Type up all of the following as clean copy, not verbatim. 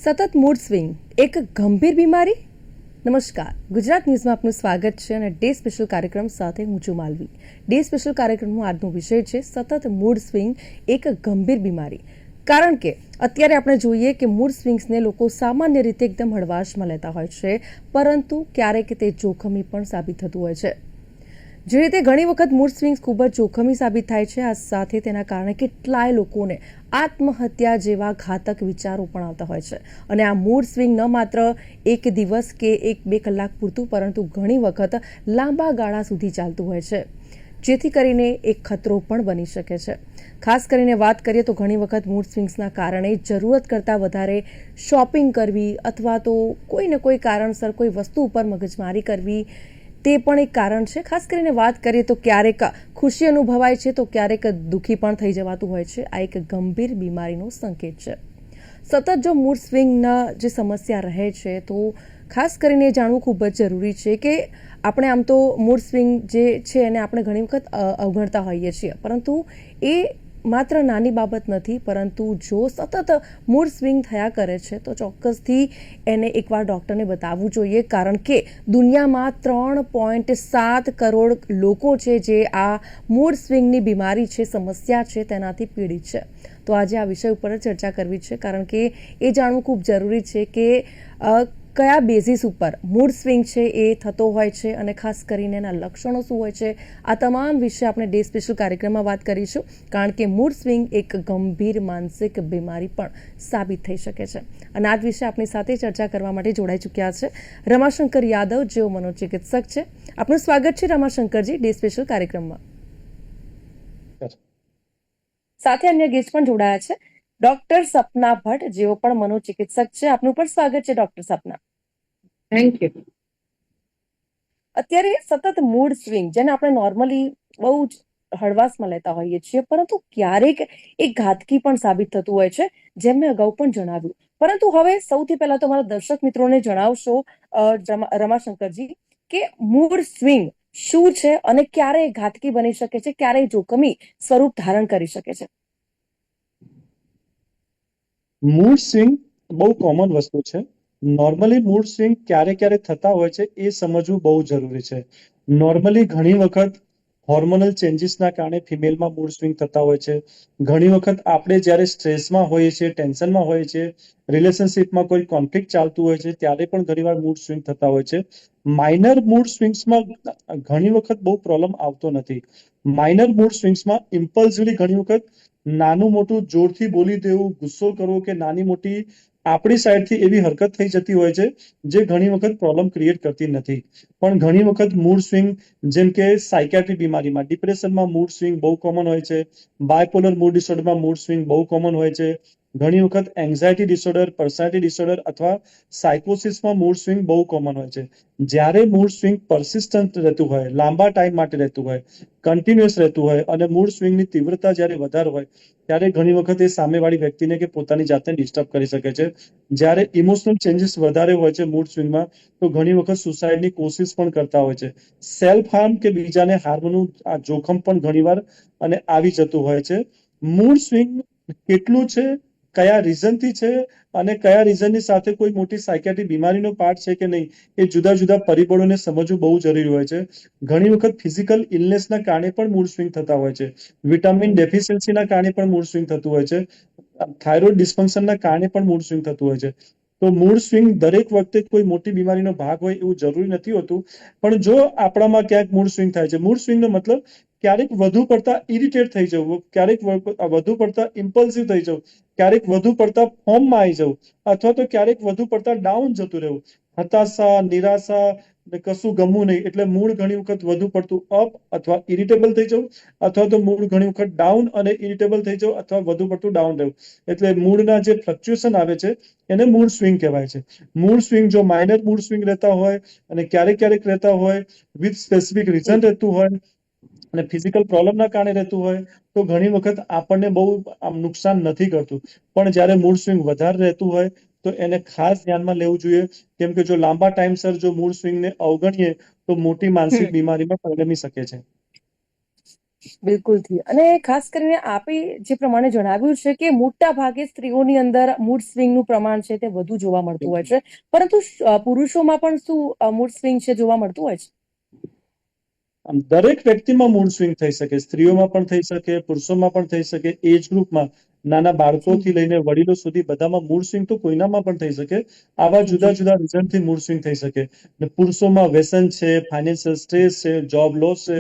સતત mood swing એક ગંભીર બીમારી. નમસ્કાર, ગુજરાત ન્યૂઝમાં આપનું સ્વાગત છે અને ડે સ્પેશિયલ કાર્યક્રમ સાથે હું છું માલવી. ડે સ્પેશિયલ કાર્યક્રમનો આજનો વિષય છે સતત મૂડ સ્વિંગ એક ગંભીર બીમારી. કારણ કે અત્યારે આપણે જોઈએ કે મૂડ સ્વિંગ્સને લોકો સામાન્ય રીતે એકદમ હળવાશમાં લેતા હોય છે, પરંતુ ક્યારેક તે જોખમી પણ સાબિત થતું હોય છે. જે રીતે ઘણી વખત મૂડ સ્વિંગ્સ ખૂબ જ જોખમી સાબિત થાય છે, આ સાથે તેના કારણે કેટલાય લોકોને આત્મહત્યા જેવા ઘાતક વિચારો પણ આવતા હોય છે. અને આ મૂડ સ્વિંગ ન માત્ર એક દિવસ કે 1-2 કલાક પૂરતું, પરંતુ ઘણી વખત લાંબા ગાળા સુધી ચાલતું હોય છે, જેથી કરીને એક ખતરો પણ બની શકે છે. ખાસ કરીને વાત કરીએ તો ઘણી વખત મૂડ સ્વિંગ્સના કારણે જરૂરત કરતાં વધારે શોપિંગ કરવી અથવા તો કોઈને કોઈ કારણસર કોઈ વસ્તુ ઉપર મગજમારી કરવી તે પણ એક કારણ છે. ખાસ કરીને વાત કરીએ તો ક્યારેક ખુશી અનુભવાય છે તો ક્યારેક દુઃખી પણ થઈ જવાતું હોય છે. આ એક ગંભીર બીમારીનો સંકેત છે. સતત જો મૂડ સ્વિંગના જે સમસ્યા રહે છે તો ખાસ કરીને જાણવું ખૂબ જ જરૂરી છે કે આપણે આમ તો મૂડ સ્વિંગ જે છે એને આપણે ઘણી વખત અવગણતા હોઈએ છીએ, પરંતુ એ માત્ર નાની બાબત નથી, પરંતુ જો સતત મૂડ સ્વિંગ થયા કરે છે તો ચોક્કસથી એને એકવાર ડૉક્ટરને બતાવવું જોઈએ, કારણ કે દુનિયામાં 3.7 કરોડ લોકો છે જે આ મૂડ સ્વિંગની બીમારી છે, સમસ્યા છે, તેનાથી પીડિત છે. તો આજે આ વિષય ઉપર ચર્ચા કરવી છે, કારણ કે એ જાણવું ખૂબ જરૂરી છે કે કયા બેઝિસ ઉપર મૂડ સ્વિંગ છે એ થતો હોય છે અને ખાસ કરીને એના લક્ષણો શું હોય છે. આ તમામ વિશે આપણે ડે સ્પેશિયલ કાર્યક્રમમાં વાત કરીશું, કારણ કે મૂડ સ્વિંગ એક ગંભીર માનસિક બીમારી પણ સાબિત થઈ શકે છે. અને આ વિશે આપણી સાથે ચર્ચા કરવા માટે જોડાઈ ચૂક્યા છે રમાશંકર યાદવ, જેઓ મનોચિકિત્સક છે. આપનું સ્વાગત છે રમાશંકરજી ડે સ્પેશિયલ કાર્યક્રમમાં. સાથે અન્ય ગેસ્ટ પણ જોડાયા છે, ડોક્ટર સપના ભટ્ટ, જેઓ પણ મનોચિકિત્સક છે. આપનું પણ સ્વાગત છે ડોક્ટર સપના. Thank you. અત્યારે સતત મૂડ સ્વિંગ, જેને આપણે નોર્મલી બહુ જ હળવાશમાં લેતા હોઈએ છીએ, પરંતુ ક્યારેક એક ઘાતકી પણ સાબિત થતું હોય છે, જેમ મેં અગાઉ પણ જણાવ્યું. પરંતુ હવે સૌથી પહેલા તો મારા દર્શક મિત્રોને જણાવશો રમાશંકરજી કે મૂડ સ્વિંગ શું છે અને ક્યારે ઘાતકી બની શકે છે, ક્યારે જોખમી સ્વરૂપ ધારણ કરી શકે છે. મૂડ સ્વિંગ બહુ કોમન વસ્તુ છે. નોર્મલી મૂડ સ્વિંગ ક્યારે ક્યારે થતા હોય છે એ સમજવું બહુ જરૂરી છે. નોર્મલી ઘણી વખત હોર્મોનલ ચેન્જીસના કારણે ફિમેલમાં મૂડ સ્વિંગ થતા હોય છે. ઘણી વખત આપણે જ્યારે સ્ટ્રેસમાં હોઈએ છીએ, ટેન્શનમાં હોઈએ છીએ, રિલેશનશિપમાં કોઈ કોન્ફ્લિક્ટ ચાલતું હોય છે, ત્યારે પણ ઘણીવાર મૂડ સ્વિંગ થતા હોય છે. માઇનર મૂડ સ્વિંગ્સમાં ઘણી વખત બહુ પ્રોબ્લેમ આવતો નથી. માઇનર મૂડ સ્વિંગ્સમાં ઇમ્પલ્સિવલી ઘણી વખત નાનું મોટું જોરથી બોલી દેવું, ગુસ્સો કરવો કે નાની મોટી આપણી સાઈડથી એવી હરકત થઈ જતી હોય છે જે ઘણી વખત પ્રોબ્લેમ ક્રિએટ કરતી નથી. પણ ઘણી વખત મૂડ સ્વિંગ, જેમ કે સાયકિયાટ્રી બીમારીમાં, ડિપ્રેશનમાં મૂડ સ્વિંગ બહુ કોમન હોય છે. બાયપોલર મૂડ ડિસઓર્ડરમાં મૂડ સ્વિંગ બહુ કોમન હોય છે. ઘણી વખત એન્ઝાયટી ડિસઓર્ડર, પર્સનાલિટી ડિસઓર્ડર અથવા સાયકોસિસમાં મૂડ સ્વિંગ બહુ કોમન હોય છે. જ્યારે મૂડ સ્વિંગ પરસિસ્ટન્ટ રહેતું હોય, લાંબા ટાઈમ માટે રહેતું હોય, કન્ટિન્યુઅસ રહેતું હોય અને મૂડ સ્વિંગની તીવ્રતા જ્યારે વધારે હોય, ત્યારે ઘણી વખત એ સામેવાળી વ્યક્તિને કે પોતાની જાતને ડિસ્ટર્બ કરી શકે છે. જ્યારે ઇમોશનલ ચેન્જીસ વધારે હોય છે મૂડ સ્વિંગમાં, તો ઘણી વખત સુસાઇડની કોશિશ પણ કરતા હોય છે. સેલ્ફ હાર્મ કે બીજાને હાર્મનું આ જોખમ પણ ઘણીવાર અને આવી જતું હોય છે. મૂડ સ્વિંગ કેટલું છે, કયા રીઝનથી છે અને કયા રીઝનની સાથે કોઈ મોટી સાયકિયાટ્રિક બીમારીનો પાર્ટ છે કે નહીં, એ જુદા જુદા પરિબળોને સમજવું બહુ જરૂરી હોય છે. ઘણી વખત ફિઝિકલ ઇલનેસના કારણે પણ મૂડ સ્વિંગ થતા હોય છે. વિટામિન ડેફિશિયન્સીના કારણે પણ મૂડ સ્વિંગ થતું હોય છે. થાઇરોઇડ ડિસ્ફંક્શનના કારણે પણ મૂડ સ્વિંગ થતું હોય છે. તો મૂડ સ્વિંગ દરેક વખતે કોઈ મોટી બીમારીનો ભાગ હોય એવું જરૂરી નથી હોતું. પણ જો આપણામાં ક્યાંક મૂડ સ્વિંગ થાય છે, મૂડ સ્વિંગનો મતલબ ક્યારેક વધુ પડતા ઇરિટેટ થઈ જવું, ક્યારેક વધુ પડતા ઇમ્પલ્સિવ થઈ જવું, ક્યારેક વધુ પડતા ફોર્મમાં આવી જવું, અથવા તો ક્યારેક વધુ પડતા ડાઉન જતું રહેવું, હતાશા, નિરાશા ને કશું ગમવું નહીં, એટલે મૂડ ઘણી વખત વધુ પડતું અપ અથવા ઇરિટેબલ થઈ જવું, અથવા તો મૂડ ઘણી વખત ડાઉન અને ઇરિટેબલ થઈ જવું, અથવા વધુ પડતું ડાઉન રહેવું. એટલે મૂડના જે ફ્લક્ચ્યુએશન આવે છે એને મૂડ સ્વિંગ કહેવાય છે. મૂડ સ્વિંગ જો માઇનર મૂડ સ્વિંગ રહેતા હોય અને ક્યારેક ક્યારેક રહેતા હોય, વિથ સ્પેસિફિક રીઝન રહેતું હોય અને ફિઝિકલ પ્રોબ્લેમના કારણે રહેતું હોય, તો ઘણી વખત આપણને બહુ નુકસાન નથી કરતું. પણ જ્યારે મૂડ સ્વિંગ વધારે રહેતું હોય તો એને ખાસ ધ્યાનમાં લેવું જોઈએ, કેમ કે જો લાંબા ટાઈમસર જો મૂડ સ્વિંગને અવગણીએ તો મોટી માનસિક બીમારીમાં પરિણમી શકે છે. બિલકુલથી. અને ખાસ કરીને આપે જે પ્રમાણે જણાવ્યું છે કે મોટા ભાગે સ્ત્રીઓની અંદર મૂડ સ્વિંગનું પ્રમાણ છે તે વધુ જોવા મળતું હોય છે. પરંતુ પુરુષોમાં પણ શું મૂડ સ્વિંગ છે જોવા મળતું હોય છે? દરેક વ્યક્તિમાં મૂડ સ્વિંગ થઈ શકે, સ્ત્રીઓમાં પણ થઈ શકે, પુરુષોમાં પણ થઈ શકે, એજ ગ્રુપમાં નાના બાળકોથી લઈને વડીલો સુધી બધામાં મૂડ સ્વિંગ તો કોઈનામાં પણ થઈ શકે. આવા જુદા જુદા રીઝનથી મૂડ સ્વિંગ થઈ શકે. ને પુરુષોમાં વ્યસન છે, ફાઇનાન્શિયલ સ્ટ્રેસ છે, જોબ લોસ છે,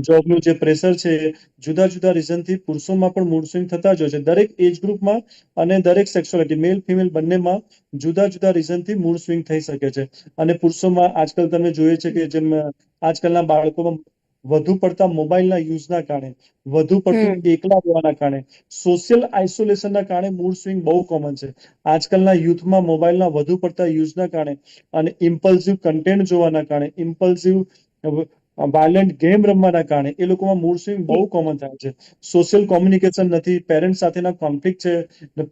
જોબનું જે પ્રેશર છે, જુદા જુદા રીઝનથી પુરુષોમાં પણ મૂડ સ્વિંગ થતા જ હોય છે. દરેક એજ ગ્રુપમાં અને દરેક સેક્સ્યુઆલિટી મેલ ફિમેલ બંનેમાં જુદા જુદા રીઝનથી મૂડ સ્વિંગ થઈ શકે છે. અને પુરુષોમાં આજકાલ તમે જોઈએ છે કે જેમ આજકાલના બાળકોમાં વધુ પડતા મોબાઈલના યુઝના કારણે, વધુ પડતું એકલા રહેવાના કારણે, સોશિયલ આઇસોલેશનના કારણે મૂડ સ્વિંગ બહુ કોમન છે. આજકાલના યુથમાં મોબાઈલના વધુ પડતા યુઝના કારણે અને ઇમ્પલ્સિવ કન્ટેન્ટ જોવાના કારણે, ઇમ્પલ્સિવ વાયલન્ટ ગેમ રમવાના કારણે એ લોકોમાં મૂડ સ્વિંગ બહુ કોમન થાય છે. સોશિયલ કોમ્યુનિકેશન નથી, પેરેન્ટ્સ સાથેના કોન્ફ્લિક્ટ છે,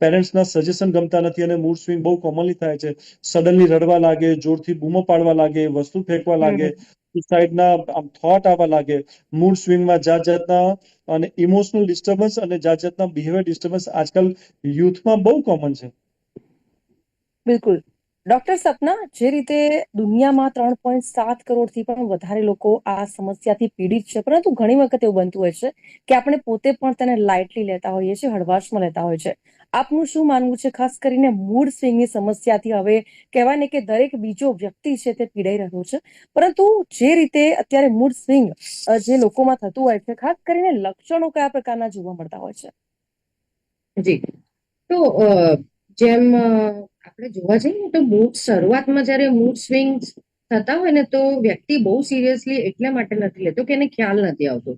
પેરેન્ટ્સના સજેશન ગમતા નથી અને મૂડ સ્વિંગ બહુ કોમનલી થાય છે. સડનલી રડવા લાગે, જોરથી બૂમો પાડવા લાગે, વસ્તુ ફેંકવા લાગે, સુસાઇડના થોટ આવવા લાગે, મૂડ સ્વિંગમાં જાત જાતના અને ઇમોશનલ ડિસ્ટર્બન્સ અને જાત જાતના બિહેવિયર ડિસ્ટર્બન્સ આજકાલ યુથમાં બહુ કોમન છે. બિલકુલ. ડોક્ટર સપના, જે રીતે દુનિયામાં 3.7 કરોડથી પણ વધારે લોકો આ સમસ્યાથી પીડિત છે, પરંતુ ઘણી વખત એવું બનતું હોય છે કે આપણે પોતે પણ તેને લાઇટલી લેતા હોઈએ છીએ, હળવાશમાં લેતા હોય છે. આપનું શું માનવું છે ખાસ કરીને મૂડ સ્વિંગની સમસ્યાથી? હવે કહેવાય ને કે દરેક બીજો વ્યક્તિ છે તે પીડાઈ રહ્યો છે, પરંતુ જે રીતે અત્યારે મૂડ સ્વિંગ જે લોકોમાં થતું હોય છે, ખાસ કરીને લક્ષણો કયા પ્રકારના જોવા મળતા હોય છે? જી. તો જેમ આપણે જોવા જઈએ ને તો શરૂઆતમાં જયારે મૂડ સ્વિંગ્સ થતા હોય ને તો વ્યક્તિ બહુ સિરિયસલી એટલા માટે નથી લેતો કે એને ખ્યાલ નથી આવતો.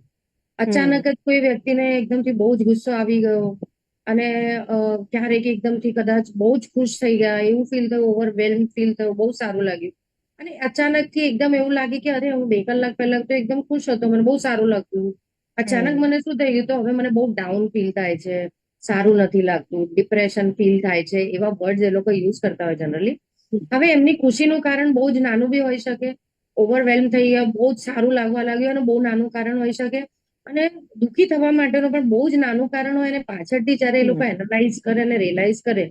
અચાનક જ કોઈ વ્યક્તિને એકદમથી બહુ જ ગુસ્સો આવી ગયો અને ક્યારેક એકદમથી કદાચ બહુ જ ખુશ થઈ ગયા, એવું ફીલ થયું, ઓવરવેલ્મ ફીલ થયું, બહુ સારું લાગ્યું. અને અચાનકથી એકદમ એવું લાગે કે અરે, હું 2 કલાક પહેલા તો એકદમ ખુશ હતો, મને બહુ સારું લાગતું. અચાનક મને શું થઈ ગયું, તો હવે મને બહુ ડાઉન ફીલ થાય છે, સારું નથી લાગતું, ડિપ્રેશન ફીલ થાય છે. એવા વર્ડ્સ એ લોકો યુઝ કરતા હોય જનરલી. હવે એમની ખુશીનું કારણ બહુ જ નાનું બી હોઈ શકે, ઓવરવેલ્મ થઈ ગયા, બહુ જ સારું લાગવા લાગ્યું અને બહુ નાનું કારણ હોઈ શકે, અને દુઃખી થવા માટેનું પણ બહુ જ નાનું કારણ હોય. અને પાછળથી જયારે એ લોકો એનાલાઇઝ કરે અને રિયલાઇઝ કરે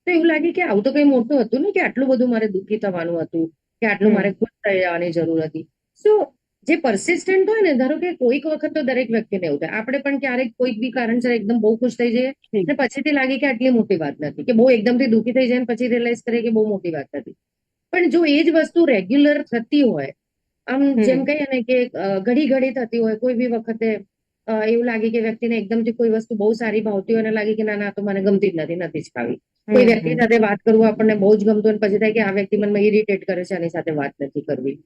તો એવું લાગે કે આવું તો કઈ મોટું હતું ને, કે આટલું બધું મારે દુઃખી થવાનું હતું, કે આટલું મારે ખુશ થઈ જવાની જરૂર હતી. સો જે પરસિસ્ટન્ટ હોય ને, ધારો કે કોઈક વખત તો દરેક વ્યક્તિને એવું થાય, આપણે પણ ક્યારેક કોઈક બી કારણસર એકદમ બહુ ખુશ થઈ જઈએ અને પછીથી લાગે કે આટલી મોટી વાત નથી, કે બહુ એકદમથી દુઃખી થઈ જાય પછી રિયલાઇઝ કરે કે બહુ મોટી વાત નથી. પણ જો એ જ વસ્તુ રેગ્યુલર થતી હોય, આમ જેમ કહીએ ને કે ઘડી ઘડી થતી હોય, કોઈ બી વખતે એવું લાગે કે વ્યક્તિને એકદમથી કોઈ વસ્તુ બહુ સારી ભાવતી હોય અને લાગે કે ના ના, તો મને ગમતી જ નથી જ ખાવી. કોઈ વ્યક્તિ સાથે વાત કરવું આપણને બહુ જ ગમતું અને પછી થાય કે આ વ્યક્તિ મને ઇરિટેટ કરે છે, આની સાથે વાત નથી કરવી.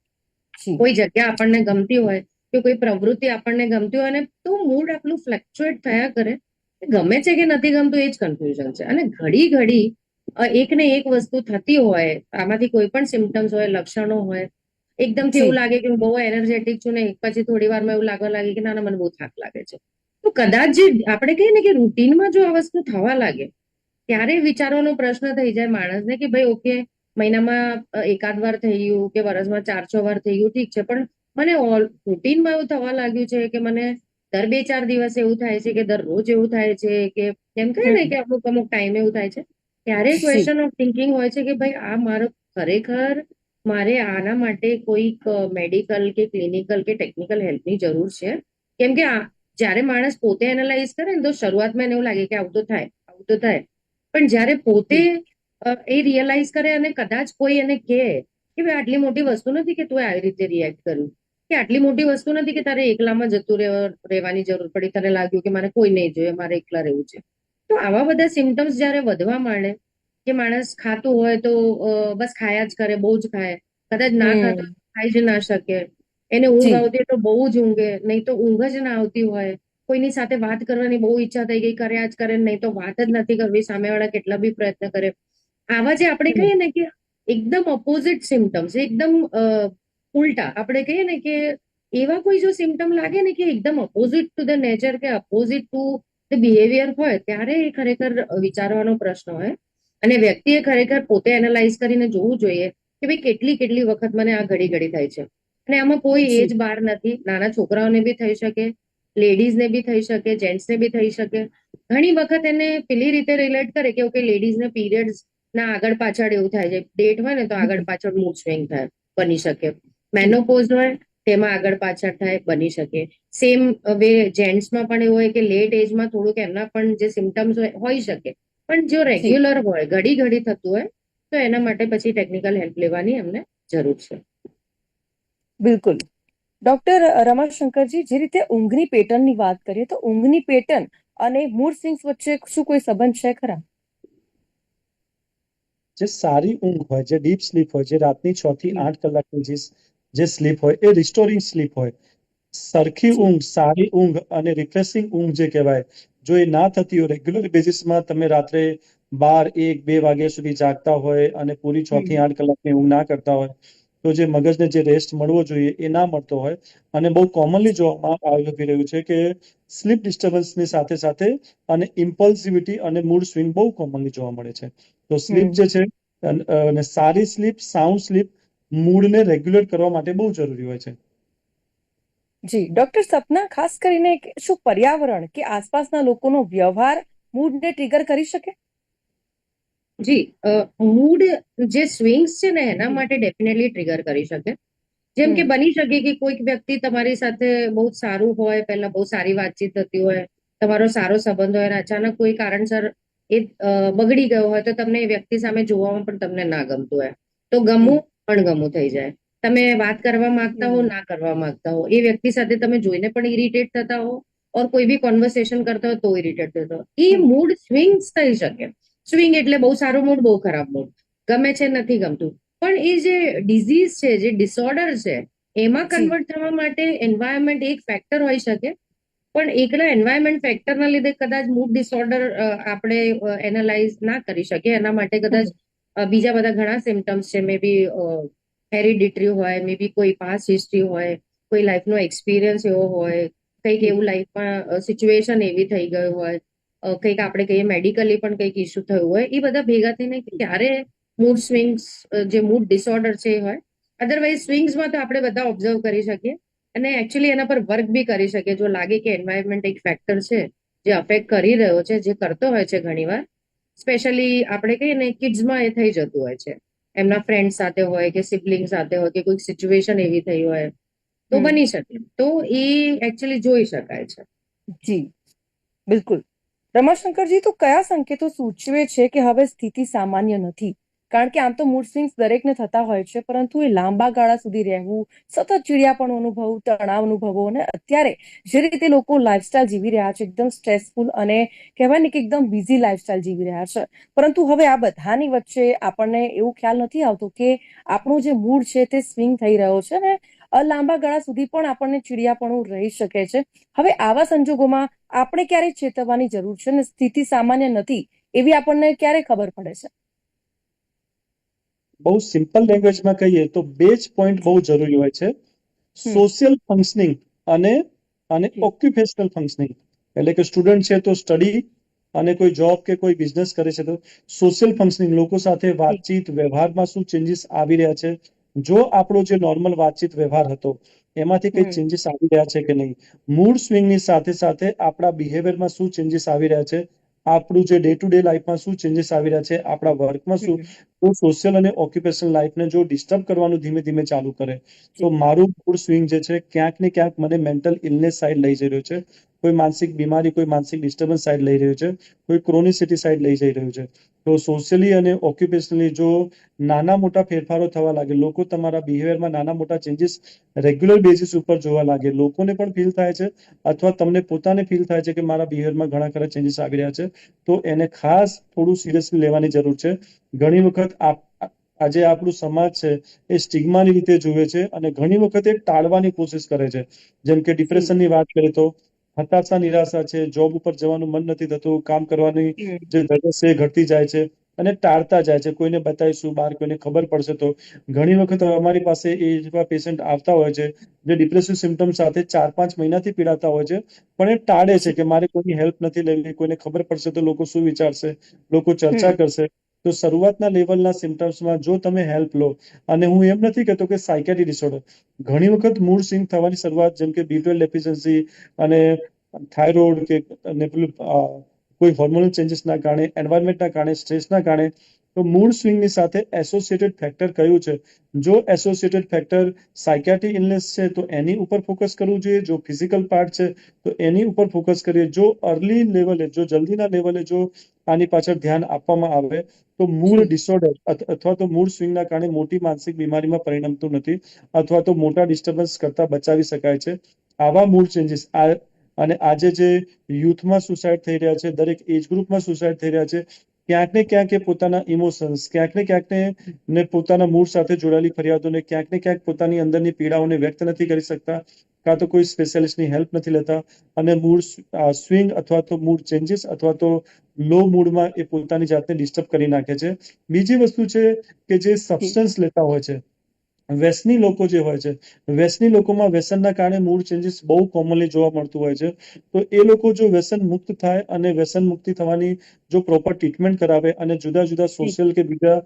કોઈ જગ્યા આપણને ગમતી હોય કે કોઈ પ્રવૃત્તિ આપણને ગમતી હોય ને, તો મૂડ આપણું ફ્લક્ચ્યુએટ થયા કરે. ગમે છે કે નથી ગમતું, એ જ કન્ફ્યુઝન છે. અને ઘડી ઘડી એક ને એક વસ્તુ થતી હોય, આમાંથી કોઈ પણ સિમ્ટમ્સ હોય, લક્ષણો હોય, એકદમથી એવું લાગે કે હું બહુ એનર્જેટિક છું ને પછી થોડી વારમાં એવું લાગવા લાગે કે ના ના, મને બહુ થાક લાગે છે. તો કદાચ જે આપણે કહીએ ને કે રૂટીનમાં જો આ વસ્તુ થવા લાગે, ત્યારે વિચારવાનો પ્રશ્ન થઈ જાય માણસને કે ભાઈ ઓકે, મહિનામાં એકાદ વાર થઈ ગયું કે વર્ષમાં 4-6 વાર થઈ ગયું, ઠીક છે, પણ મને રૂટીનમાં એવું થવા લાગ્યું છે કે મને દર 2-4 દિવસ એવું થાય છે, કે દરરોજ એવું થાય છે, કે એમ કહે ને કે અમુક અમુક ટાઈમે એવું થાય છે. ત્યારે ક્વેશ્ચન ઓફ થિંકિંગ હોય છે કે ભાઈ આ મારો ખરેખર મારે આના માટે કોઈક મેડિકલ કે ક્લિનિકલ કે ટેકનિકલ હેલ્પની જરૂર છે. કેમ કે જયારે માણસ પોતે એનાલાઇઝ કરે ને તો શરૂઆતમાં એને એવું લાગે કે આવું તો થાય, આવું તો થાય. પણ જયારે પોતે એ રિયલાઇઝ કરે અને કદાચ કોઈ એને કહે કે ભાઈ આટલી મોટી વસ્તુ નથી કે તું આવી રીતે રિએક્ટ કર્યું, કે આટલી મોટી વસ્તુ નથી કે તારે એકલામાં જતું રહેવાની જરૂર પડી, તને લાગ્યું કે મારે કોઈ નહીં જોઈએ, મારે એકલા રહેવું છે. તો આવા બધા સિમ્ટમ્સ જયારે વધવા માંડે, કે માણસ ખાતું હોય તો બસ ખાયા જ કરે, બહુ જ ખાય, કદાચ ના ખાતો ખાઈ જ ના શકે, એને ઊંઘ આવતી હોય તો બહુ જ ઊંઘે, નહીં તો ઊંઘ જ ના આવતી હોય, કોઈની સાથે વાત કરવાની બહુ ઈચ્છા થઈ ગઈ, કર્યા જ કરે, નહીં તો વાત જ નથી કરવી, સામેવાળા કેટલા બી પ્રયત્ન કરે. આવા જે આપણે કહીએ ને કે એકદમ ઓપોઝિટ સિમ્ટમ્સ, એકદમ ઉલટા આપણે કહીએ ને કે એવા કોઈ જો સિમ્ટમ લાગે ને કે એકદમ અપોઝિટ ટુ ધ નેચર કે અપોઝિટ ટુ ધ બિહેવિયર હોય, ત્યારે એ ખરેખર વિચારવાનો પ્રશ્ન હોય. અને વ્યક્તિએ ખરેખર પોતે એનાલાઇઝ કરીને જોવું જોઈએ કે ભાઈ કેટલી કેટલી વખત મને આ ઘડી ઘડી થાય છે. અને આમાં કોઈ એજ બાર નથી, નાના છોકરાઓને બી થઈ શકે, લેડીઝને બી થઈ શકે, જેન્ટ્સને બી થઈ શકે. ઘણી વખત એને પેલી રીતે રિલેટ કરે કે ઓકે લેડીઝને પીરિયડ્સ ના આગળ પાછળ એવું થાય છે, ડેટ હોય ને તો આગળ પાછળ મૂડ સ્વિંગ થાય, બની શકે. મેનોપોઝ હોય તેમાં આગળ પાછળ થાય, બની શકે. સેમ વે જેન્ટ્સમાં પણ એવું હોય કે લેટ એજમાં થોડુંક એમના પણ જે સિમ્ટમ્સ હોઈ શકે, પણ જો જી રેગ્યુલર હોય, ઘડી ઘડી થતું હોય, તો એના માટે પછી ટેકનિકલ હેલ્પ લેવાની એમને જરૂર છે. બિલકુલ. ડોક્ટર રમાશંકરજી, જે રીતે ઊંઘની પેટર્નની વાત કરીએ તો ઊંઘની પેટર્ન અને મૂડ સ્વિંગ્સ વચ્ચે શું કોઈ સંબંધ છે ખરા? જે સારી ઊંઘ હોય, જે ડીપ સ્લીપ હોય, જે રાતની 6 થી જી 8 કલાકની જે સ્લીપ હોય એ રિસ્ટોરિંગ સ્લીપ હોય. સરખી જી ઊંઘ, સારી ઊંઘ અને રિફ્રેશિંગ ઊંઘ જે કહેવાય, જો એ ના થતી હોય, રેગ્યુલર બેસિસમાં તમે રાત્રે 12, 1, 2 વાગ્યા સુધી જાગતા હોય અને પૂરી 6 થી 8 કલાકની ઊંઘ ના કરતા હોય, તો જે મગજને જે રેસ્ટ મળવો જોઈએ એ ના મળતો હોય. અને બહુ કોમનલી જોવામાં આવી રહ્યું છે કે સ્લીપ ડિસ્ટર્બન્સની સાથે સાથે અને ઇમ્પલ્સિવિટી અને મૂડ સ્વિંગ બહુ કોમનલી જોવા મળે છે. તો સ્લીપ જે છે અને સારી સ્લીપ, સાઉન્ડ સ્લીપ મૂડને રેગ્યુલેટ કરવા માટે બહુ જરૂરી હોય છે. જી ડોક્ટર, સપના ખાસ કરીને શું પર્યાવરણ કે આસપાસના લોકોનો વ્યવહાર મૂડને ટ્રિગર કરી શકે? જી, મૂડ જે સ્વિંગ્સ છે ને એના માટે ડેફિનેટલી ટ્રિગર કરી શકે. જેમ કે બની શકે કે કોઈક વ્યક્તિ તમારી સાથે બહુ જ સારું હોય, પહેલા બહુ સારી વાતચીત થતી હોય, તમારો સારો સંબંધ હોય, અને અચાનક કોઈ કારણસર એ બગડી ગયો હોય, તો તમને એ વ્યક્તિ સામે જોવામાં પણ તમને ના ગમતું હોય, તો ગમવું અણગમવું થઈ જાય. તમે વાત કરવા માંગતા હો, ના કરવા માંગતા હો, એ વ્યક્તિ સાથે તમે જોઈને પણ ઇરિટેટ થતા હો, ઓર કોઈ બી કોન્વર્સેશન કરતા હો તો ઇરિટેટ થતા હો. એ મૂડ સ્વિંગ્સ થઈ શકે. સ્વિંગ એટલે બહુ સારો મૂડ, બહુ ખરાબ મૂડ, ગમે છે, નથી ગમતું. પણ એ જે ડિઝીઝ છે, જે ડિસઓર્ડર છે, એમાં જી કન્વર્ટ થવા માટે એન્વાયરમેન્ટ એક ફેક્ટર હોઈ શકે. પણ એકલા એન્વાયરમેન્ટ ફેક્ટરના લીધે કદાચ મૂડ ડિસઓર્ડર આપણે એનાલાઇઝ ના કરી શકીએ. એના માટે કદાચ બીજા બધા ઘણા સિમ્ટમ્સ છે. મે બી હેરિડિટરી હોય, મે બી કોઈ પાસ્ટ હિસ્ટ્રી હોય, કોઈ લાઈફનો એક્સપિરિયન્સ એવો હોય, કંઈક એવું લાઈફમાં સિચ્યુએશન એવી થઈ ગયું હોય, કંઈક આપણે કહીએ મેડિકલી પણ કંઈક ઇસ્યુ થયું હોય, એ બધા ભેગા થઈને ક્યારે મૂડ સ્વિંગ્સ, જે મૂડ ડિસઓર્ડર છે એ હોય. અધરવાઇઝ સ્વિંગ્સમાં તો આપણે બધા ઓબ્ઝર્વ કરી શકીએ અને એકચ્યુઅલી એના પર વર્ક બી કરી શકીએ. જો લાગે કે એન્વાયરમેન્ટ એક ફેક્ટર છે જે અફેક્ટ કરી રહ્યો છે, જે કરતો હોય છે ઘણીવાર, સ્પેશિયલી આપણે કહીએ ને કિડ્સમાં એ થઈ જતું હોય છે, એમના ફ્રેન્ડ સાથે હોય કે સિબલિંગ સાથે હોય કે કોઈક સિચ્યુએશન એવી થઈ હોય, તો બની શકે. તો એ એકચ્યુઅલી જોઈ શકાય છે. જી બિલકુલ. રમાશંકરજી, તો કયા સંકેતો સૂચવે છે કે હવે સ્થિતિ સામાન્ય નથી? કારણ કે આમ તો મૂડ સ્વિંગ્સ દરેકને થતા હોય છે, પરંતુ એ લાંબા ગાળા સુધી રહેવું, સતત ચીડિયાપણું અનુભવવું, તણાવ અનુભવો, અને અત્યારે જે રીતે લોકો લાઈફસ્ટાઈલ જીવી રહ્યા છે, એકદમ સ્ટ્રેસફુલ અને કહેવાય ને કે એકદમ બિઝી લાઈફસ્ટાઈલ જીવી રહ્યા છે, પરંતુ હવે આ બધાની વચ્ચે આપણને એવું ખ્યાલ નથી આવતો કે આપણું જે મૂડ છે તે સ્વિંગ થઈ રહ્યો છે અને લાંબા ગાળા સુધી પણ આપણને ચીડિયાપણું રહી શકે છે. હવે આવા સંજોગોમાં આપણે ક્યારે ચેતવવાની જરૂર છે અને સ્થિતિ સામાન્ય નથી એવી આપણને ક્યારે ખબર પડે છે? બહુ સિમ્પલ લેંગ્વેજમાં કહીએ તો બે જ પોઈન્ટ બહુ જરૂરી હોય છે. સોશિયલ ફંક્શનિંગ અને ઓક્યુપેશનલ ફંક્શનિંગ. એટલે કે સ્ટુડન્ટ છે તો સ્ટડી, અને કોઈ જોબ કે કોઈ બિઝનેસ કરે છે તો સોશિયલ ફંક્શનિંગ, લોકો સાથે વાતચીત વ્યવહારમાં શું ચેન્જીસ આવી રહ્યા છે. જો આપણો જે નોર્મલ વાતચીત વ્યવહાર હતો એમાંથી કઈ ચેન્જીસ આવી રહ્યા છે કે નહીં. મૂડ સ્વિંગની સાથે સાથે આપણા બિહેવિયરમાં શું ચેન્જીસ આવી રહ્યા છે, આપણું જે ડે ટુ ડે લાઈફમાં શું ચેન્જીસ આવી રહ્યા છે, આપણા વર્કમાં શું. તો સોશિયલ અને ઓક્યુપેશનલ લાઈફને જો ડિસ્ટર્બ કરવાનું ધીમે ધીમે ચાલુ કરે, તો મારું મૂડ સ્વિંગ જે છે ક્યાંક ને ક્યાંક મને મેન્ટલ ઇલનેસ સાઈડ લઈ જઈ રહ્યો છે, કોઈ માનસિક બીમારી, કોઈ માનસિક ડિસ્ટર્બન્સ સાઈડ લઈ રહ્યું છે, કોઈ ક્રોનિસિટી સાઈડ લઈ જઈ રહ્યું છે. તો સોશિયલી અને ઓક્યુપેશનલી જો નાના મોટા ફેરફારો થવા લાગે, લોકો તમારા બિહેવિયરમાં નાના મોટા ચેન્જીસ રેગ્યુલર બેઝિસ ઉપર જોવા લાગે, લોકોને પણ ફીલ થાય છે અથવા તમને પોતાને ફીલ થાય છે કે મારા બિહેવિયરમાં ઘણા ખરા ચેન્જીસ આવી રહ્યા છે, તો એને ખાસ થોડું સિરિયસલી લેવાની જરૂર છે. ઘણી વખત આજે આપણું સમાજ છે એ સ્ટિગ્માની રીતે જુએ છે અને ઘણી વખત એ ટાળવાની કોશિશ કરે છે. જેમ કે ડિપ્રેશનની વાત કરીએ તો હતાશા, નિરાશા છે, જોબ ઉપર જવાનું મન નથી થતું, કામ કરવાની જે ધગશ છે એ ઘટતી જાય છે અને ટાળતા જાય છે. કોઈને બતાવીશું, બહાર કોઈને ખબર પડશે તો. ઘણી વખત અમારી પાસે એ જેવા પેશન્ટ આવતા હોય છે જે ડિપ્રેસિવ સિમ્ટમ સાથે 4-5 મહિનાથી પીડાતા હોય છે, પણ એ ટાળે છે કે મારે કોઈની હેલ્પ નથી લેવી, કોઈને ખબર પડશે તો લોકો શું વિચારશે, લોકો ચર્ચા કરશે. તો શરૂઆતના લેવલના સિમ્ટમ્સમાં જો તમે હેલ્પ લો, અને હું એમ નથી કહેતો કે સાયકેટ્રી ડિસઓર્ડર, ઘણી વખત મૂડ સ્વિંગ થવાની શરૂઆત જેમ કે B12 ડેફિશિયન્સી અને થાઇરોઇડ કે અને પેલું કોઈ હોર્મોનલ ચેન્જીસના કારણે, એન્વાયરમેન્ટના કારણે, સ્ટ્રેસના કારણે, તો મૂડ સ્વિંગની સાથે એસોસિએટેડ ફેક્ટર કયું છે? જો એસોસિએટેડ ફેક્ટર સાયકેટ્રી ઇલનેસ છે તો એની ઉપર ફોકસ કરવું જોઈએ. જો ફિઝિકલ પાર્ટ છે તો એની ઉપર ફોકસ કરીએ. જો અર્લી લેવલે, જો જલ્દીના લેવલે જો આની પાછળ ધ્યાન આપવામાં આવે તો મૂડ ડિસઓર્ડર અથવા તો મૂડ સ્વિંગના કારણે મોટી માનસિક બીમારીમાં પરિણમતું નથી, અથવા તો મોટા ડિસ્ટર્બન્સ કરતા બચાવી શકાય છે. આવા મૂડ ચેન્જીસ અને આજે જે યુથમાં સુસાઇડ થઈ રહ્યા છે, દરેક એજ ગ્રુપમાં સુસાઇડ થઈ રહ્યા છે, ક્યાંક ને ક્યાંક એ પોતાના ઇમોશન્સ, ક્યાંક ને ક્યાંક ને પોતાના મૂડ સાથે જોડાયેલી ફરિયાદોને, ક્યાંક ને ક્યાંક પોતાની અંદરની પીડાઓને વ્યક્ત નથી કરી શકતા, કાં તો કોઈ સ્પેશિયાલિસ્ટની હેલ્પ નથી લેતા, અને મૂડ સ્વિંગ અથવા તો મૂડ ચેન્જીસ અથવા તો લો મૂડમાં એ પોતાની જાતને ડિસ્ટર્બ કરી નાખે છે. બીજી વસ્તુ છે કે જે સબસ્ટન્સ લેતા હોય છે, વ્યસની લોકો જે હોય છે, વ્યસની લોકોમાં વ્યસનના કારણે મૂડ ચેન્જીસ બહુ કોમનલી જોવા મળતું હોય છે. તો એ લોકો જો વ્યસન મુક્ત થાય અને વ્યસન મુક્તિ થવાની જો પ્રોપર ટ્રીટમેન્ટ કરાવે અને જુદા જુદા સોશિયલ કે બીજા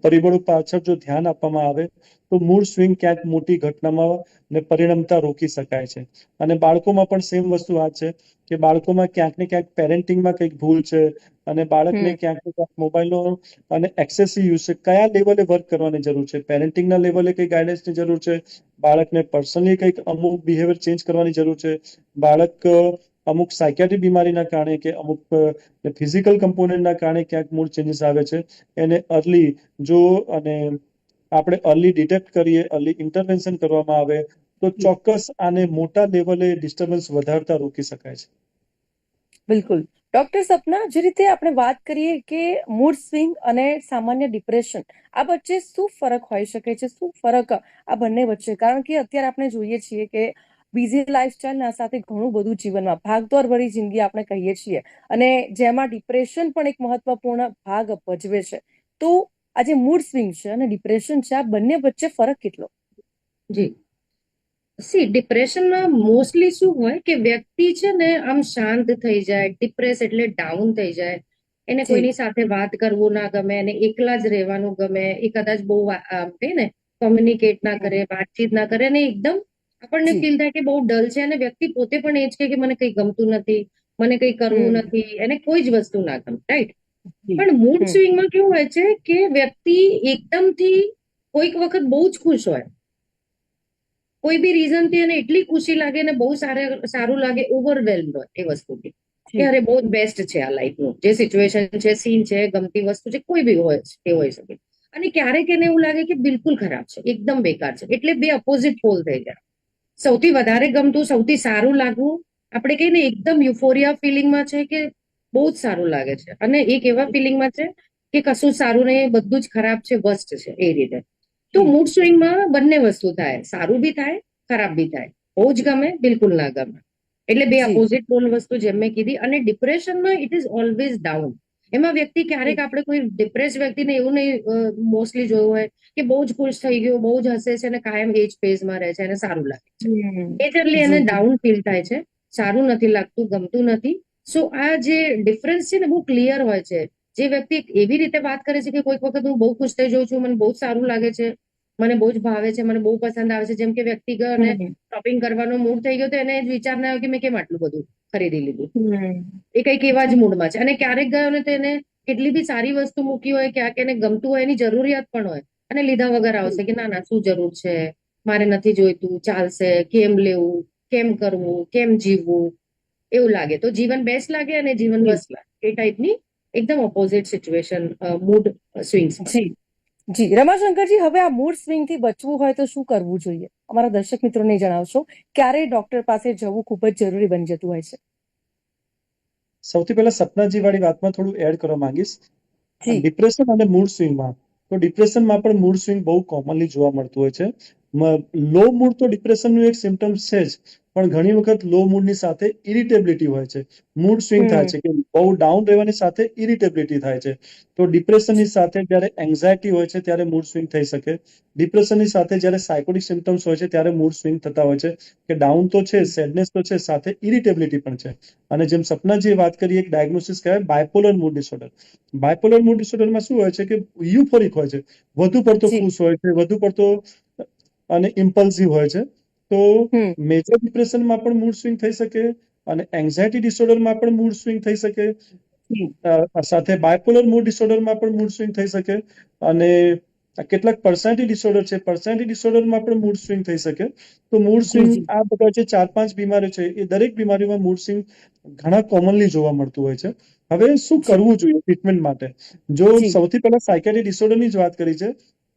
પરિબળો પાછળ જો ધ્યાન આપવામાં આવે તો મૂડ સ્વિંગ ક્યાંક મોટી ઘટનામાં ને પરિણમતા રોકી શકાય છે. અને બાળકોમાં પણ સેમ વસ્તુ આ છે કે બાળકોમાં ક્યાંક ને ક્યાંક પેરેન્ટિંગમાં કંઈક ભૂલ છે, અને બાળકને ક્યાંક ને ક્યાંક મોબાઈલનો અને એક્સેસિવ યુઝ છે, કયા લેવલે વર્ક કરવાની જરૂર છે, પેરેન્ટિંગના લેવલે કઈ ગાઈડન્સની જરૂર છે, બાળકને પર્સનલી કંઈક અમુક બિહેવિયર ચેન્જ કરવાની જરૂર છે, બાળક અમુક સાયકેટ્રિક બીમારીના કારણે કે અમુક ફિઝિકલ કમ્પોનન્ટના કારણે ક્યાંક મૂડ ચેન્જીસ આવે છે, એને અર્લી જો અને આપણે અર્લી ડિટેક્ટ કરીએ, અર્લી ઇન્ટરવેન્શન કરવામાં આવે તો ચોક્કસ આને મોટા લેવલે ડિસ્ટર્બન્સ વધારતા રોકી શકાય છે. બિલકુલ. ડોક્ટર સપના, જે રીતે આપણે વાત કરીએ કે મૂડ સ્વિંગ અને સામાન્ય ડિપ્રેશન, આ વચ્ચે શું ફરક હોઈ શકે છે? શું ફરક આ બંને વચ્ચે? કારણ કે અત્યારે આપણે જોઈએ છીએ કે બિઝી લાઈફસ્ટાઈલના સાથે ઘણું બધું જીવનમાં ભાગદોડ ભરી જિંદગી આપણે કહીએ છીએ, અને જેમાં ડિપ્રેશન પણ એક મહત્વપૂર્ણ ભાગ ભજવે છે. તો આ જે મૂડ સ્વિંગ છે અને ડિપ્રેશન છે, આ બંને વચ્ચે ફરક કેટલો? જી, ડિપ્રેશનમાં મોસ્ટલી શું હોય કે વ્યક્તિ છે ને આમ શાંત થઈ જાય. ડિપ્રેસ એટલે ડાઉન થઈ જાય, એને કોઈની સાથે વાત કરવું ના ગમે, એને એકલા જ રહેવાનું ગમે, એ કદાચ બહુ કહે ને કોમ્યુનિકેટ ના કરે, વાતચીત ના કરે, અને એકદમ આપણને ફીલ થાય કે બહુ ડલ છે, અને વ્યક્તિ પોતે પણ એ જ કે મને કંઈ ગમતું નથી, મને કંઈ કરવું નથી, એને કોઈ જ વસ્તુ ના ગમે, રાઈટ? પણ મૂડ સ્વિંગમાં કેવું હોય છે કે વ્યક્તિ એકદમથી કોઈક વખત બહુ જ ખુશ હોય, કોઈ બી રીઝન થી એને એટલી ખુશી લાગે ને બહુ સારું લાગે, ઓવરવેલ્મ હોય એ વસ્તુથી કે અરે બહુ જ બેસ્ટ છે આ લાઈફનું, જે સિચ્યુએશન છે, સીન છે, ગમતી વસ્તુ છે, કોઈ બી હોય એ હોઈ શકે. અને ક્યારેક એને એવું લાગે કે બિલકુલ ખરાબ છે, એકદમ બેકાર છે. એટલે બે અપોઝિટ પોલ થઈ ગયા. સૌથી વધારે ગમતું, સૌથી સારું લાગવું, આપણે કહીએ ને એકદમ યુફોરિયા ફિલિંગમાં છે કે બહુ જ સારું લાગે છે, અને એક એવા ફિલિંગમાં છે કે કશું સારું નહીં, બધું જ ખરાબ છે, વર્સ્ટ છે, એ રીતે. તો મૂડ સ્વિંગમાં બંને વસ્તુ થાય, સારું બી થાય, ખરાબ બી થાય, બહુ જ ગમે, બિલકુલ ના ગમે. એટલે બે અપોઝિટ પોલ વસ્તુ જેમ મેં કીધી. અને ડિપ્રેશનમાં ઇટ ઇઝ ઓલવેઝ ડાઉન. એમાં વ્યક્તિ ક્યારેક આપણે કોઈ ડિપ્રેસ વ્યક્તિને એવું નહીં મોસ્ટલી જોયું હોય કે બહુ જ ખુશ થઈ ગયો, બહુ જ હસે છે અને કાયમ એ જ ફેઝમાં રહે છે, એને સારું લાગે છે. મેજરલી એને ડાઉન ફીલ થાય છે, સારું નથી લાગતું, ગમતું નથી. સો આ જે ડિફરન્સ છે ને બહુ ક્લિયર હોય છે. જે વ્યક્તિ એવી રીતે વાત કરે છે કે કોઈક વખત હું બહુ ખુશ થઈ જાઉં છું, મને બહુ સારું લાગે છે, મને બહુ જ ભાવે છે, મને બહુ પસંદ આવે છે. જેમ કે વ્યક્તિ ગયો અને શોપિંગ કરવાનો મૂડ થઈ ગયો તો એને વિચાર ના આવ્યો કે મેં કેમ આટલું બધું ખરીદી લીધું. એ કંઈક એવા જ મૂડમાં છે. અને ક્યારેક ગયો ને તો એને કેટલી બી સારી વસ્તુ મૂકી હોય, ક્યાંક એને ગમતું હોય, એની જરૂરિયાત પણ હોય, અને લીધા વગર આવશે કે ના ના શું જરૂર છે, મારે નથી જોઈતું, ચાલશે, કેમ લેવું, કેમ કરવું, કેમ જીવવું, એવું લાગે. તો જીવન બેસ્ટ લાગે અને જીવન વર્સ્ટ લાગે. એ ટાઈપની એકદમ ઓપોઝિટ સિચ્યુએશન મૂડ સ્વિંગ્સ. જી રમાશંકરજી, હવે આ મૂડ સ્વિંગ થી બચવું હોય તો શું કરવું જોઈએ? અમારા દર્શક મિત્રોને જણાવશો, ક્યારે ડોક્ટર પાસે જવું ખૂબ જ જરૂરી બની જતું હોય છે? સૌથી પહેલા સપનાજી વાળી વાતમાં થોડું એડ કરવા માંગીશ. ડિપ્રેશન અને મૂડ સ્વિંગમાં, તો ડિપ્રેશનમાં પણ મૂડ સ્વિંગ બહુ કોમનલી જોવા મળતું હોય છે. લો મૂડ તો ડિપ્રેશનનું એક સિમ્ટમ્સ છે જ, પણ ઘણી વખત લો મૂડની સાથે ઇરિટેબિલિટી હોય છે, મૂડ સ્વિંગ થાય છે કે બહુ ડાઉન રહેવાની સાથે ઇરિટેબિલિટી થાય છે. તો ડિપ્રેશનની સાથે જ્યારે એન્ઝાયટી હોય છે ત્યારે મૂડ સ્વિંગ થઈ શકે. ડિપ્રેશનની સાથે જ્યારે સાયકોટિક સિમ્પટમ્સ હોય છે ત્યારે મૂડ સ્વિંગ થતા હોય છે કે ડાઉન તો છે, સેડનેસ તો છે, સાથે ઇરિટેબિલિટી પણ છે. અને જેમ સપનાજીએ વાત કરી, એક ડાયગ્નોસિસ કહેવાય bipolar mood disorder. Bipolar mood ડિસઓર્ડરમાં શું હોય છે કે યુફોરિક હોય છે, વધુ પડતો જી. ખુશ હોય છે, વધુ પડતો અને ઇમ્પલ્સિવ હોય છે. તો હમ મેજર ડિપ્રેશનમાં પણ મૂડ સ્વિંગ થઈ શકે અને એન્ઝાયટી ડિસઓર્ડરમાં પણ મૂડ સ્વિંગ થઈ શકે. જી સાથે બાયપોલર મૂડ ડિસઓર્ડરમાં પણ મૂડ સ્વિંગ થઈ શકે અને કેટલાક પર્સનાલિટી ડિસઓર્ડર છે, પર્સનાલિટી ડિસઓર્ડરમાં પણ મૂડ સ્વિંગ થઈ શકે. તો મૂડ જી સ્વિંગ જી આ બધા જે 4-5 બીમારીઓ છે એ દરેક બીમારીમાં મૂડ સ્વિંગ ઘણા કોમનલી જોવા મળતું હોય છે. હવે શું જી કરવું જોઈએ ટ્રીટમેન્ટ માટે? જો જી સૌથી પહેલા સાયકાટ્રી ડિસઓર્ડરની જ વાત કરી છે,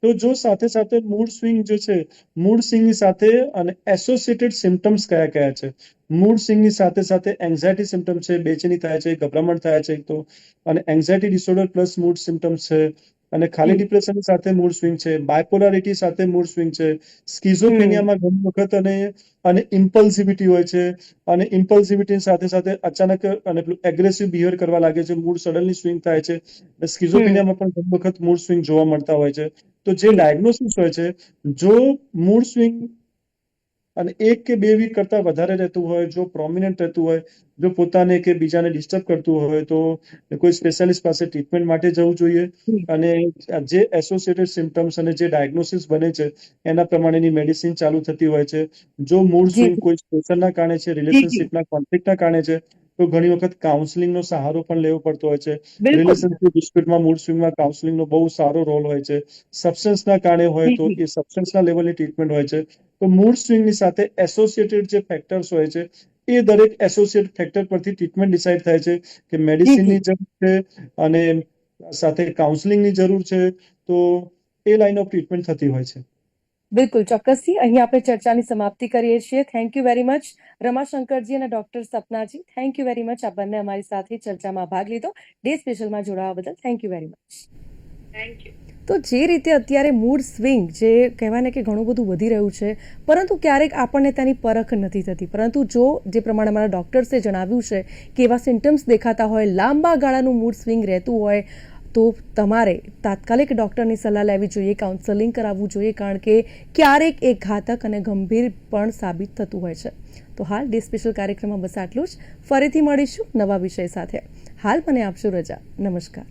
તો જો સાથે સાથે મૂડ સ્વિંગ જે છે, મૂડ સ્વિંગની સાથે અને એસોસિએટેડ સિમ્પટમ્સ કયા કયા છે? મૂડ સ્વિંગની સાથે સાથે એન્ઝાયટી સિમ્પટમ છે, બેચેની થાય છે, ગભરામણ થાય છે, તો અને anxiety disorder plus mood symptoms છે, અને ખાલી જી ડિપ્રેશનની સાથે મૂડ સ્વિંગ છે, બાયપોલારિટી સાથે મૂડ સ્વિંગ છે, હમ સ્કિઝોફ્રેનિયામાં ઘણી વખત અને ઇમ્પલ્સિવિટી હોય છે, અને ઇમ્પલ્સિવિટીની સાથે સાથે અચાનક અને એગ્રેસિવ બિહેવિયર કરવા લાગે છે, મૂડ સડનલી સ્વિંગ થાય છે. હમ સ્કિઝોફ્રેનિયામાં પણ ઘણી વખત મૂડ સ્વિંગ જોવા મળતા હોય છે. તો જે જી ડાયગ્નોસિસ હોય છે, જો મૂડ સ્વિંગ અને 1 કે 2 વીક કરતા વધારે રહેતું હોય, જો પ્રોમિનન્ટ રહેતું હોય, જો પોતાને કે બીજાને ડિસ્ટર્બ કરતું હોય, તો કોઈ સ્પેશિયાલિસ્ટ પાસે ટ્રીટમેન્ટ માટે જવું જોઈએ. જી અને જે એસોસિએટેડ સિમ્પટમ્સ અને જે ડાયગ્નોસિસ બને છે એના પ્રમાણેની મેડિસિન ચાલુ થતી હોય છે. જો મૂડ જી સ્વિંગ કોઈ સ્ટ્રેસરના કારણે છે, જી જી રિલેશનશિપના કોન્ફ્લિક્ટના કારણે છે, તો ઘણી વખત કાઉન્સેલિંગનો સહારો પણ લેવો પડતો હોય છે. બિલકુલ રિલેશનશિપ ડિસ્પ્યુટમાં મૂડ સ્વિંગમાં કાઉન્સેલિંગનો બહુ સારો રોલ હોય છે. સબસ્ટન્સના કારણે હોય જી તો જી એ સબસ્ટન્સના લેવલની ટ્રીટમેન્ટ હોય છે. તો મૂડ સ્વિંગની સાથે એસોસિએટેડ જે ફેક્ટર્સ હોય છે, એ દરેક એસોસિએટેડ ફેક્ટર પરથી ટ્રીટમેન્ટ ડિસાઇડ થાય છે કે જી જી મેડિસિનની જરૂર છે અને સાથે કાઉન્સેલિંગની જરૂર છે. તો એ લાઇન ઓફ ટ્રીટમેન્ટ થતી હોય છે. બિલકુલ ચોક્કસથી અહીં આપણે ચર્ચાની સમાપ્તિ કરીએ છીએ. થેન્ક યુ વેરી મચ રમાશંકરજી અને ડોક્ટર સપનાજી. Thank you very much. આ બંને અમારી સાથે ચર્ચામાં ભાગ લીધો. ડે સ્પેશિયલમાં જોડાવા બદલ thank you very much. Thank you. તો જે રીતે અત્યારે મૂડ સ્વિંગ જે કહેવાય ને કે ઘણું બધું વધી રહ્યું છે, પરંતુ ક્યારેક આપણને તેની પરખ નથી થતી. પરંતુ જો જે પ્રમાણે અમારા ડૉક્ટર્સે જણાવ્યું છે કે એવા સિમ્ટમ્સ દેખાતા હોય, લાંબા ગાળાનું મૂડ સ્વિંગ રહેતું હોય, તો તમારે તાત્કાલિક ડૉક્ટરની સલાહ લેવી જોઈએ, કાઉન્સેલિંગ કરાવવું જોઈએ, કારણ કે ક્યારેક એ ઘાતક અને ગંભીર પણ સાબિત થતું હોય છે. તો હાલ ડે સ્પેશિયલ કાર્યક્રમમાં બસ આટલું જ. ફરીથી મળીશું નવા વિષય સાથે. હાલ મને આપશો રજા. નમસ્કાર.